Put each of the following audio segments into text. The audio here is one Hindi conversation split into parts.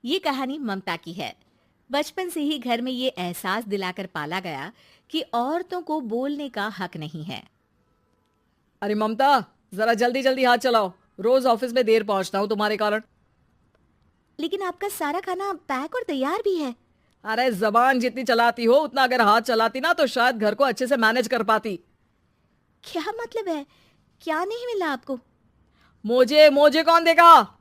ये कहानी ममता की है। बचपन से ही घर में ये एहसास दिलाकर पाला गया कि औरतों को बोलने का हक नहीं है। अरे ममता, जरा जल्दी जल्दी हाथ चलाओ। रोज ऑफिस में देर पहुंचता हूँ तुम्हारे कारण। लेकिन आपका सारा खाना पैक और तैयार भी है। अरे जबान जितनी चलाती हो उतना अगर हाथ चलाती ना तो शायद घर को अच्छे से मैनेज कर पाती। क्या मतलब है? क्या नहीं मिला आपको? मोजे मोजे कौन देगा?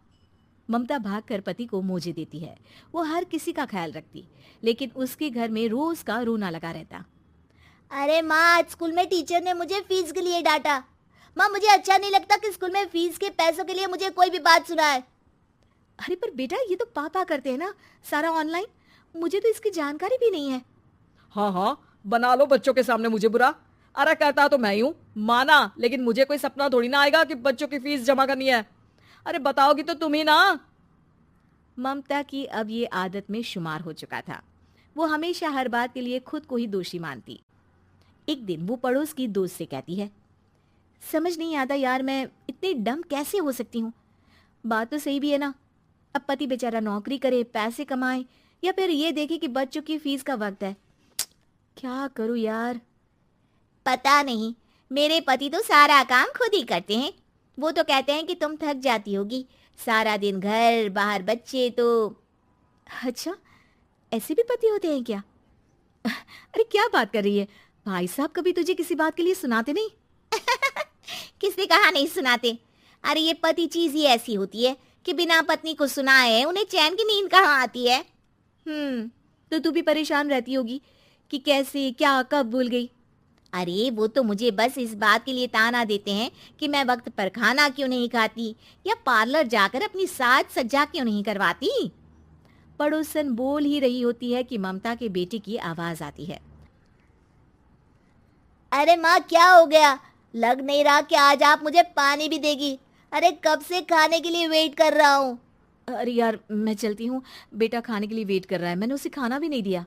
ममता भागकर पति को मोजे देती है। वो हर किसी का ख्याल रखती, लेकिन उसके घर में रोज का रोना लगा रहता। अरे माँ, आज स्कूल में टीचर ने मुझे फीस के लिए डांटा। माँ, मुझे अच्छा नहीं लगता कि स्कूल में फीस के पैसों के लिए मुझे कोई भी बात सुनाए। अरे पर बेटा, ये तो पापा करते हैं ना, सारा ऑनलाइन। मुझे तो इसकी जानकारी भी नहीं है। हाँ हाँ, बना लो बच्चों के सामने मुझे बुरा। अरे कहता तो मैं ही हूँ, माना, लेकिन मुझे कोई सपना थोड़ी ना आएगा कि बच्चों की फीस जमा करनी है। अरे बताओगी तो तुम ही ना। ममता की अब ये आदत में शुमार हो चुका था। वो हमेशा हर बात के लिए खुद को ही दोषी मानती। एक दिन वो पड़ोस की दोस्त से कहती है, समझ नहीं आता यार, मैं इतनी डम कैसे हो सकती हूँ। बात तो सही भी है ना। अब पति बेचारा नौकरी करे, पैसे कमाए, या फिर ये देखे कि बच्चों की फीस का वक्त है। क्या करूँ यार। पता नहीं, मेरे पति तो सारा काम खुद ही करते हैं। वो तो कहते हैं कि तुम थक जाती होगी, सारा दिन घर बाहर बच्चे तो। अच्छा, ऐसे भी पति होते हैं क्या? अरे क्या बात कर रही है? भाई साहब कभी तुझे किसी बात के लिए सुनाते नहीं? किसने कहा नहीं सुनाते? अरे ये पति चीज ही ऐसी होती है कि बिना पत्नी को सुनाए उन्हें चैन की नींद कहाँ आती है। तो तू भी परेशान रहती होगी कि कैसे, क्या, कब भूल गई। अरे वो तो मुझे बस इस बात के लिए ताना देते हैं कि मैं वक्त पर खाना क्यों नहीं खाती या पार्लर जाकर अपनी साज सज्जा क्यों नहीं करवाती। पड़ोसन बोल ही रही होती है कि ममता के बेटे की आवाज आती है। अरे माँ, क्या हो गया? लग नहीं रहा कि आज आप मुझे पानी भी देगी। अरे कब से खाने के लिए वेट कर रहा हूँ। अरे यार, मैं चलती हूँ। बेटा खाने के लिए वेट कर रहा है, मैंने उसे खाना भी नहीं दिया।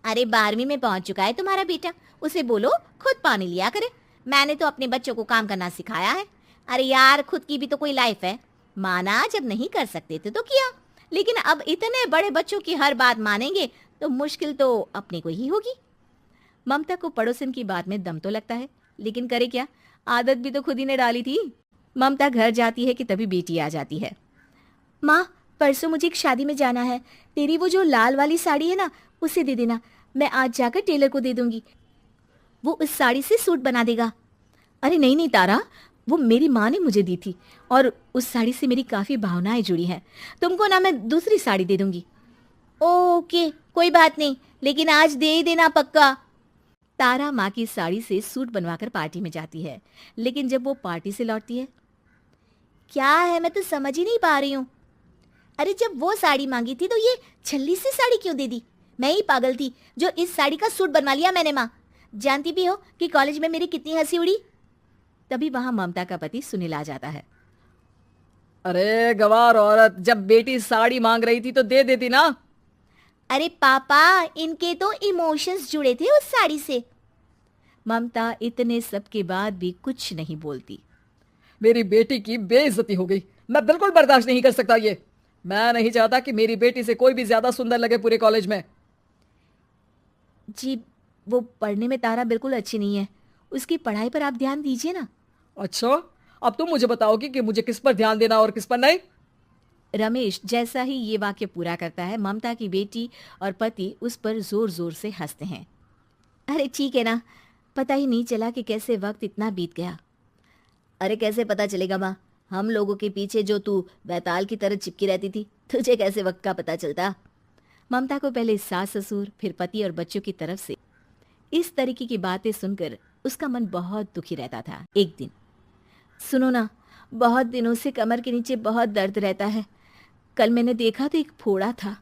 अरे 12वीं में पहुंच चुका है तुम्हारा बेटा, उसे बोलो खुद पानी लिया करे। मैंने तो अपने बच्चों को काम करना सिखाया है। अरे यार, खुद की भी तो कोई लाइफ है। माना जब नहीं कर सकते थे तो किया, लेकिन अब इतने बड़े बच्चों की हर बात मानेंगे तो मुश्किल तो अपने को ही होगी। ममता को पड़ोसन की बात में दम तो लगता है, लेकिन करे क्या, आदत भी तो खुद ही ने डाली थी। ममता घर जाती है कि तभी बेटी आ जाती है। माँ, परसों मुझे एक शादी में जाना है। तेरी वो जो लाल वाली साड़ी है ना, उसे दे देना। मैं आज जाकर टेलर को दे दूंगी, वो उस साड़ी से सूट बना देगा। अरे नहीं नहीं तारा, वो मेरी माँ ने मुझे दी थी और उस साड़ी से मेरी काफ़ी भावनाएं जुड़ी हैं। तुमको ना मैं दूसरी साड़ी दे दूंगी। ओके, कोई बात नहीं, लेकिन आज दे ही देना पक्का। तारा माँ की साड़ी से सूट बनवाकर पार्टी में जाती है, लेकिन जब वो पार्टी से लौटती है। क्या है, मैं तो समझ ही नहीं पा रही हूँ। अरे जब वो साड़ी मांगी थी तो ये छल्ली सी साड़ी क्यों दे दी? मैं ही पागल थी जो इस साड़ी का सूट बनवा लिया मैंने। माँ, जानती भी हो कि कॉलेज में मेरी कितनी हंसी उड़ी। तभी वहां ममता का पति सुनील आ जाता है। अरे गवार औरत, जब बेटी साड़ी मांग रही थी तो दे देती ना। अरे पापा, इनके तो इमोशंस जुड़े थे उस साड़ी से। ममता इतने सब के बाद भी कुछ नहीं बोलती। मेरी बेटी की बेइज्जती हो गई। मैं बिल्कुल बर्दाश्त नहीं कर सकता ये। मैं नहीं चाहता कि मेरी बेटी से कोई भी ज्यादा सुंदर लगे पूरे कॉलेज में। जी, वो पढ़ने में तारा बिल्कुल अच्छी नहीं है, उसकी पढ़ाई पर आप ध्यान दीजिए ना। अच्छा, अब तुम मुझे बताओगी कि मुझे किस पर ध्यान देना और किस पर नहीं। रमेश जैसा ही ये वाक्य पूरा करता है, ममता की बेटी और पति उस पर जोर जोर से हंसते हैं। अरे ठीक है ना, पता ही नहीं चला कि कैसे वक्त इतना बीत गया। अरे कैसे पता चलेगा माँ? हम लोगों के पीछे जो तू बैताल की तरह चिपकी रहती थी, तुझे कैसे वक्त का पता चलता? ममता को पहले सास ससुर, फिर पति और बच्चों की तरफ से इस तरीके की बातें सुनकर उसका मन बहुत दुखी रहता था। एक दिन, सुनो ना, बहुत दिनों से कमर के नीचे बहुत दर्द रहता है। कल मैंने देखा तो एक फोड़ा था।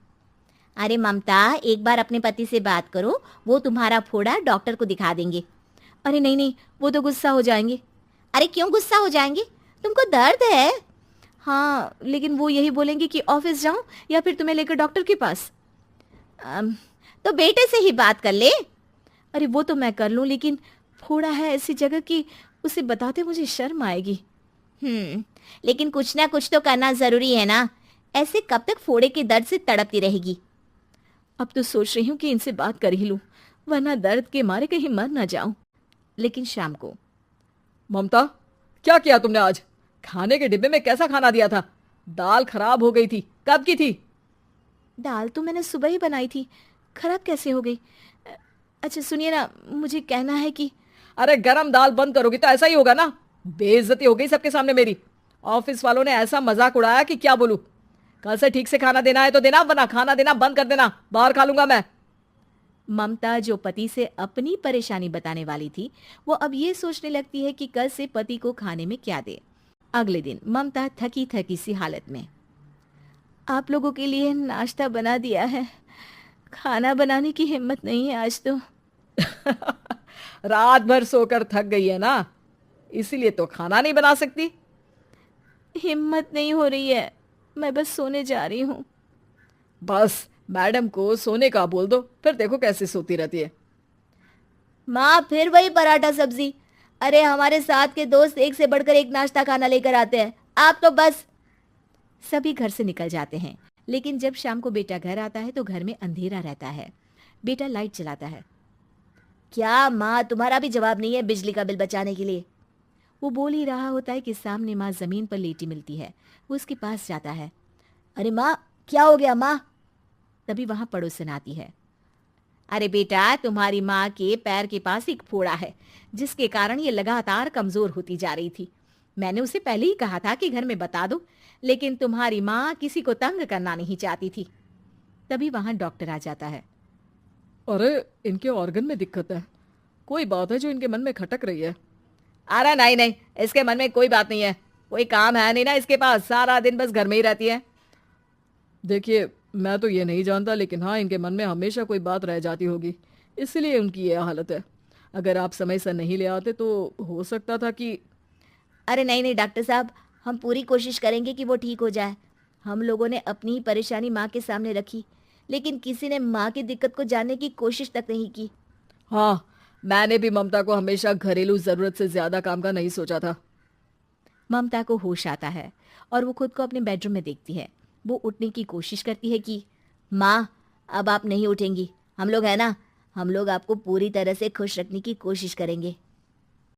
अरे ममता, एक बार अपने पति से बात करो, वो तुम्हारा फोड़ा डॉक्टर को दिखा देंगे। अरे नहीं नहीं, वो तो गुस्सा हो जाएंगे। अरे क्यों गुस्सा हो जाएंगे? तुमको दर्द है। हाँ, लेकिन वो यही बोलेंगे कि ऑफिस जाऊं या फिर तुम्हें लेकर डॉक्टर के पास। तो बेटे से ही बात कर ले। अरे वो तो मैं कर लूं, लेकिन फोड़ा है ऐसी जगह कि उसे बताते मुझे शर्म आएगी। लेकिन कुछ ना कुछ तो करना जरूरी है ना। ऐसे कब तक फोड़े के दर्द से तड़पती रहेगी? अब तो सोच रही हूँ कि इनसे बात कर ही लूं, वरना दर्द के मारे कहीं मर ना जाऊं। लेकिन शाम को, ममता, क्या किया तुमने आज? खाने के डिब्बे में कैसा खाना दिया था? दाल खराब हो गई थी। कब की थी? दाल तो मैंने सुबह ही बनाई थी, खराब कैसे हो गई? अच्छा सुनिए ना, मुझे कहना है कि अरे गरम दाल बंद करोगी तो ऐसा ही होगा ना। बेइज्जती हो गई सबके सामने मेरी। ऑफिस वालों ने ऐसा मजाक उड़ाया कि क्या बोलूं। कल से ठीक से खाना देना है तो देना, वरना खाना देना बंद कर देना। बाहर खा लूंगा मैं। ममता जो पति से अपनी परेशानी बताने वाली थी, वो अब ये सोचने लगती है कि कल से पति को खाने में क्या दे। अगले दिन ममता थकी थकी सी हालत में, आप लोगों के लिए नाश्ता बना दिया है, खाना बनाने की हिम्मत नहीं है आज तो। रात भर सोकर थक गई है ना, इसीलिए तो खाना नहीं बना सकती। हिम्मत नहीं हो रही है, मैं बस सोने जा रही हूँ। बस मैडम को सोने का बोल दो, फिर देखो कैसे सोती रहती है। माँ फिर वही पराठा सब्जी। अरे हमारे साथ के दोस्त एक से बढ़कर एक नाश्ता खाना लेकर आते हैं, आप तो बस। सभी घर से निकल जाते हैं, लेकिन जब शाम को बेटा घर आता है तो घर में अंधेरा रहता है। बेटा लाइट चलाता है। क्या माँ, तुम्हारा भी जवाब नहीं है बिजली का बिल बचाने के लिए? वो बोल ही रहा होता है कि सामने माँ जमीन पर लेटी मिलती है। वो उसके पास जाता है। अरे माँ, क्या हो गया माँ? तभी वहां पड़ोसन आती है। अरे बेटा, तुम्हारी माँ के पैर के पास एक फोड़ा है, जिसके कारण ये लगातार कमजोर होती जा रही थी। मैंने उसे पहले ही कहा था कि घर में बता दो, लेकिन तुम्हारी माँ किसी को तंग करना नहीं चाहती थी। तभी वहां डॉक्टर आ जाता है। अरे इनके ऑर्गन में दिक्कत है, कोई बात है जो इनके मन में खटक रही है। अरे नहीं नहीं, इसके मन में कोई बात नहीं है, कोई काम है नहीं ना इसके पास, सारा दिन बस घर में ही रहती है। देखिए, मैं तो ये नहीं जानता, लेकिन हाँ, इनके मन में हमेशा कोई बात रह जाती होगी, इसलिए उनकी ये हालत है। अगर आप समय से नहीं ले आते तो हो सकता था कि। अरे नहीं नहीं डॉक्टर साहब, हम पूरी कोशिश करेंगे कि वो ठीक हो जाए। हम लोगों ने अपनी ही परेशानी माँ के सामने रखी, लेकिन किसी ने माँ की दिक्कत को जानने की कोशिश तक नहीं की। हाँ, मैंने भी ममता को हमेशा घरेलू जरूरत से ज्यादा काम का नहीं सोचा था। ममता को होश आता है और वो खुद को अपने बेडरूम में देखती है। वो उठने की कोशिश करती है कि माँ, अब आप नहीं उठेंगी, हम लोग है ना, हम लोग आपको पूरी तरह से खुश रखने की कोशिश करेंगे।